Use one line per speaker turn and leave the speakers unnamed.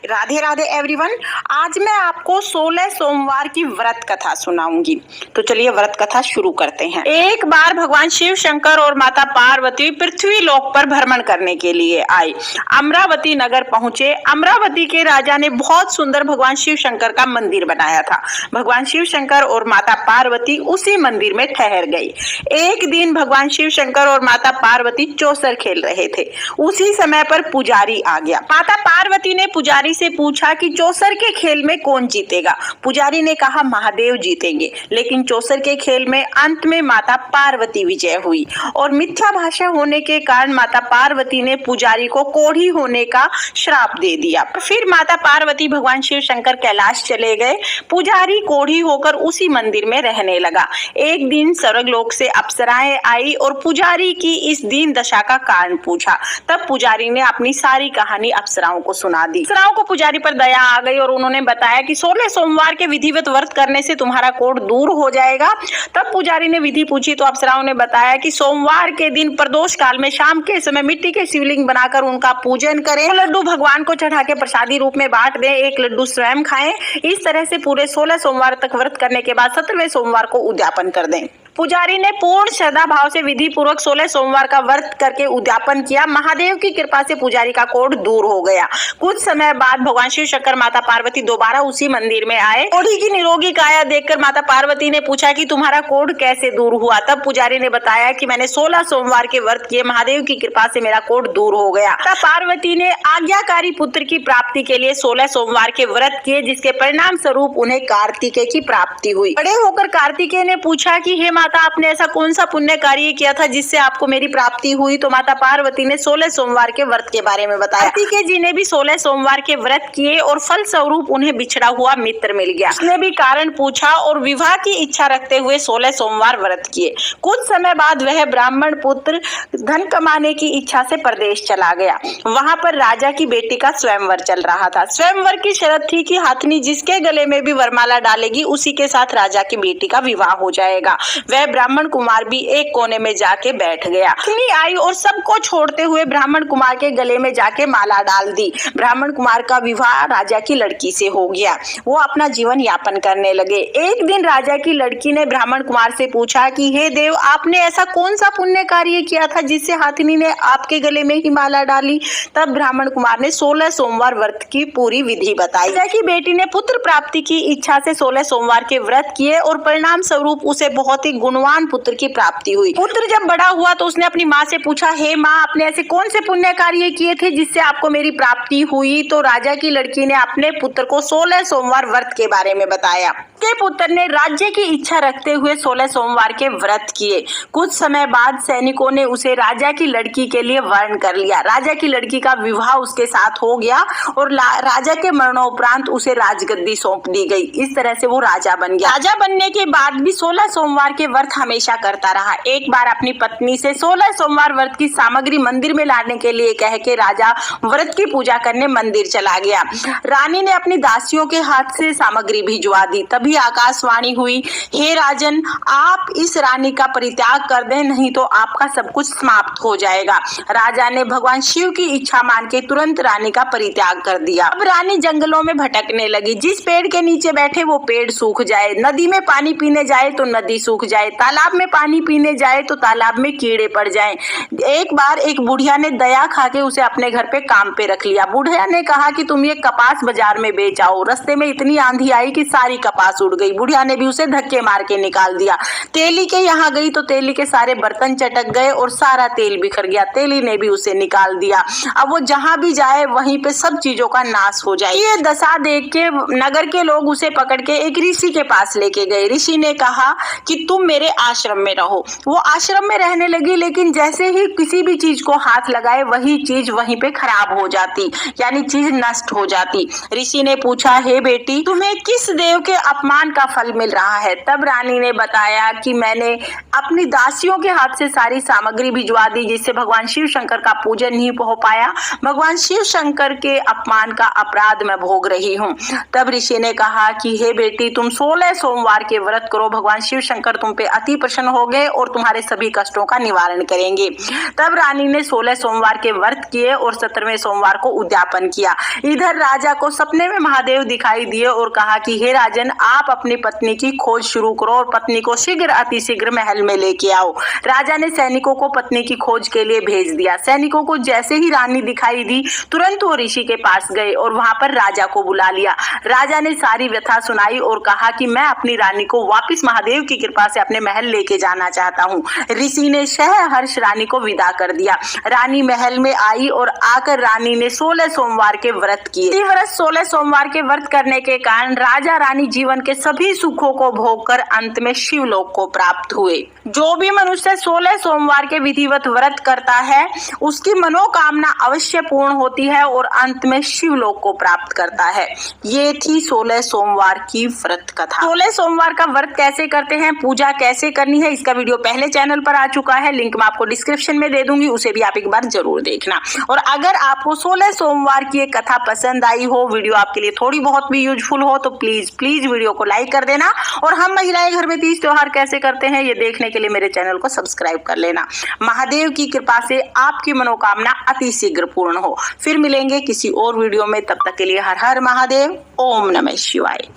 Radhe Radhe everyone. आज मैं आपको 16 सोमवार की व्रत कथा सुनाऊंगी। तो चलिए व्रत कथा शुरू करते हैं। एक बार भगवान शिव शंकर और माता पार्वती पृथ्वी लोक पर भ्रमण करने के लिए आए। अमरावती नगर पहुंचे। अमरावती के राजा ने बहुत सुंदर भगवान शिव शंकर का मंदिर बनाया था। भगवान शिव शंकर और माता पार्वती उसी मंदिर में ठहर गए। एक दिन भगवान शिव शंकर और माता पार्वती चौसर खेल रहे थे। उसी समय पर पुजारी आ गया। माता पार्वती ने पुजारी से पूछा कि चौसर के खेल में कौन जीतेगा। पुजारी ने कहा महादेव जीतेंगे। लेकिन चौसर के खेल में अंत में माता पार्वती विजय हुई और मिथ्या भाषा होने के कारण माता पार्वती ने पुजारी को कोढ़ी होने का श्राप दे दिया। फिर माता पार्वती भगवान शिव शंकर कैलाश चले गए। पुजारी कोढ़ी होकर उसी मंदिर में रहने लगा। एक दिन स्वर्गलोक से अप्सराएं आई और पुजारी की इस दीन दशा का कारण पूछा। तब पुजारी ने अपनी सारी कहानी अप्सराओं को सुना दी। अप्सराओं को पुजारी पर दया आ गई और उन्होंने बताया कि 16 सोमवार के विधिवत व्रत करने से तुम्हारा कोढ़ दूर हो जाएगा। तब पुजारी ने विधि पूछी तो अप्सराओं ने बताया कि सोमवार के दिन प्रदोष काल में शाम के समय मिट्टी के शिवलिंग बनाकर उनका पूजन करें। लड्डू भगवान को चढ़ा के प्रसादी रूप में बांट दें। एक लड्डू स्वयं खाएं। इस तरह से पूरे 16 सोमवार तक व्रत करने के बाद 17वें सोमवार को उद्यापन कर दें। पुजारी ने पूर्ण श्रद्धा भाव से विधि पूर्वक 16 सोमवार का व्रत करके उद्यापन किया। महादेव की कृपा से पुजारी का कोढ़ दूर हो गया। कुछ समय बाद भगवान शिव शंकर माता पार्वती दोबारा उसी मंदिर में आए। कोढ़ी की निरोगी काया देखकर माता पार्वती ने पूछा कि तुम्हारा कोढ़ कैसे दूर हुआ। तब पुजारी ने बताया कि मैंने 16 सोमवार के व्रत किए, महादेव की कृपा से मेरा कोढ़ दूर हो गया। माता पार्वती ने आज्ञाकारी पुत्र की प्राप्ति के लिए 16 सोमवार के व्रत किए, जिसके परिणाम स्वरूप उन्हें कार्तिकेय की प्राप्ति हुई। बड़े होकर कार्तिकेय ने पूछा कि हे माता, आपने ऐसा कौन सा पुण्य कार्य किया था जिससे आपको मेरी प्राप्ति हुई। तो माता पार्वती ने 16 सोमवार के व्रत के बारे में बताया। कार्तिकेय जी ने भी 16 सोमवार के व्रत किए और फल स्वरूप उन्हें बिछड़ा हुआ मित्र मिल गया। उसने भी कारण पूछा और विवाह की इच्छा रखते हुए 16 सोमवार व्रत किए। कुछ समय बाद वह ब्राह्मण पुत्र धन कमाने की इच्छा से प्रदेश चला गया। वहां पर राजा की बेटी का स्वयंवर चल रहा था। स्वयंवर की शर्त थी कि हाथनी जिसके गले में भी वरमाला डालेगी उसी के साथ राजा की बेटी का विवाह हो जाएगा। वह ब्राह्मण कुमार भी एक कोने में जाके बैठ गया। हाथनी आई और सबको छोड़ते हुए ब्राह्मण कुमार के गले में जाके माला डाल दी। ब्राह्मण कुमार का विवाह राजा की लड़की से हो गया। वो अपना जीवन यापन करने लगे। एक दिन राजा की लड़की ने ब्राह्मण कुमार से पूछा कि हे देव, आपने ऐसा कौन सा पुण्य कार्य किया था जिससे हाथनी ने आपके गले में ही माला डाली। तब ब्राह्मण कुमार ने 16 सोमवार व्रत की पूरी विधि बताई। राजा की बेटी ने पुत्र प्राप्ति की इच्छा से 16 सोमवार के व्रत किए और परिणाम स्वरूप उसे बहुत ही गुणवान पुत्र की प्राप्ति हुई। पुत्र जब बड़ा हुआ तो उसने अपनी माँ से पूछा, हे माँ, आपने ऐसे कौन से पुण्य कार्य किए थे जिससे आपको मेरी प्राप्ति हुई। तो राजा की लड़की ने अपने पुत्र को 16 सोमवार व्रत के बारे में बताया। उसके पुत्र ने राज्य की इच्छा रखते हुए 16 सोमवार के व्रत किए। कुछ समय बाद सैनिकों ने उसे राजा की लड़की के लिए वर्ण कर लिया। राजा की लड़की का विवाह उसके साथ हो गया और राजा के मरणोपरांत उसे राजगद्दी सौंप दी गई। इस तरह से वो राजा बन गया। राजा बनने के बाद भी 16 सोमवार के व्रत हमेशा करता रहा। एक बार अपनी पत्नी से 16 सोमवार व्रत की सामग्री मंदिर में लाने के लिए कह के राजा व्रत की पूजा करने मंदिर चला गया। रानी ने अपनी दासियों के हाथ से सामग्री भिजवा दी। तभी आकाशवाणी हुई, हे राजन, आप इस रानी का परित्याग कर दें, नहीं तो आपका सब कुछ समाप्त हो जाएगा। राजा ने भगवान शिव की इच्छा मान के तुरंत रानी का परित्याग कर दिया। अब रानी जंगलों में भटकने लगी। जिस पेड़ के नीचे बैठे वो पेड़ सूख जाए, नदी में पानी पीने जाए तो नदी सूख जाए, तालाब में पानी पीने जाए तो तालाब में कीड़े पड़ जाएं। एक बार एक बुढ़िया ने दया खा के उसे अपने घर पे काम पे रख लिया। बुढ़िया ने कहा कि तुम ये कपास बाजार में बेच आओ। रास्ते में इतनी आंधी आई कि सारी कपास उड़ गई। बुढ़िया ने भी उसे धक्के मार के निकाल दिया। तेली के यहाँ गई तो तेली के सारे बर्तन चटक गए और सारा तेल बिखर गया। तेली ने भी उसे निकाल दिया। अब वो जहाँ भी जाए वहीं पे सब चीजों का नाश हो जाए। ये दशा देख के नगर के लोग उसे पकड़ के एक ऋषि के पास लेके गए। ऋषि ने कहा कि तुम मेरे आश्रम में रहो। वो आश्रम में रहने लगी, लेकिन जैसे ही किसी भी चीज को हाथ लगाए वही चीज वहीं पे खराब हो जाती, यानी चीज नष्ट हो जाती। ऋषि ने पूछा, हे बेटी, तुम्हें किस देव के अपमान का फल मिल रहा है। तब रानी ने बताया कि मैंने अपनी दासियों के हाथ से सारी सामग्री भिजवा दी, जिससे भगवान शिव शंकर का पूजन नहीं हो पाया। भगवान शिव शंकर के अपमान का अपराध मैं भोग रही हूँ। तब ऋषि ने कहा कि हे बेटी, तुम 16 सोमवार के व्रत करो, भगवान शिव शंकर तुम पे अति प्रसन्न होंगे और तुम्हारे सभी कष्टों का निवारण करेंगे। तब रानी ने 16 सोमवार के व्रत किए और 17वें सोमवार को उद्यापन किया। इधर राजा को सपने में महादेव दिखाई दिए और कहा कि हे राजन, आप अपनी पत्नी की खोज शुरू करो और पत्नी को शीघ्र अतिशीघ्र महल में लेके आओ। राजा ने सैनिकों को पत्नी की खोज के लिए भेज दिया। सैनिकों को जैसे ही रानी दिखाई दी, तुरंत वो ऋषि के पास गए और वहां पर राजा को बुला लिया। राजा ने सारी व्यथा सुनाई और कहा कि मैं अपनी रानी को वापस महादेव की कृपा से अपने महल लेके जाना चाहता हूँ। ऋषि ने सहर्ष रानी को विदा कर दिया। रानी महल में आई और आकर रानी ने 16 सोमवार के व्रत किए। 16 सोमवार के व्रत करने के कारण राजा रानी जीवन के सभी सुखों को भोगकर अंत में शिवलोक को प्राप्त हुए। जो भी मनुष्य 16 सोमवार के विधिवत व्रत करता है, उसकी मनोकामना अवश्य पूर्ण होती है और अंत में शिवलोक को प्राप्त करता है। ये थी 16 सोमवार की व्रत कथा। 16 सोमवार का व्रत कैसे करते हैं, पूजा कैसे करनी है, इसका वीडियो पहले चैनल पर आ चुका है। लिंक मैं आपको डिस्क्रिप्शन में दे दूंगी, उसे भी आप एक बार जरूर देखना। और अगर आपको 16 सोमवार की एक कथा पसंद आई हो, वीडियो आपके लिए थोड़ी बहुत भी यूजफुल हो, तो प्लीज वीडियो को लाइक कर देना। और हम महिलाएं घर में तीज त्योहार कैसे करते हैं, ये देखने के लिए मेरे चैनल को सब्सक्राइब कर लेना। महादेव की कृपा से आपकी मनोकामना अति शीघ्र पूर्ण हो। फिर मिलेंगे किसी और वीडियो में, तब तक के लिए हर हर महादेव, ओम नमः शिवाय।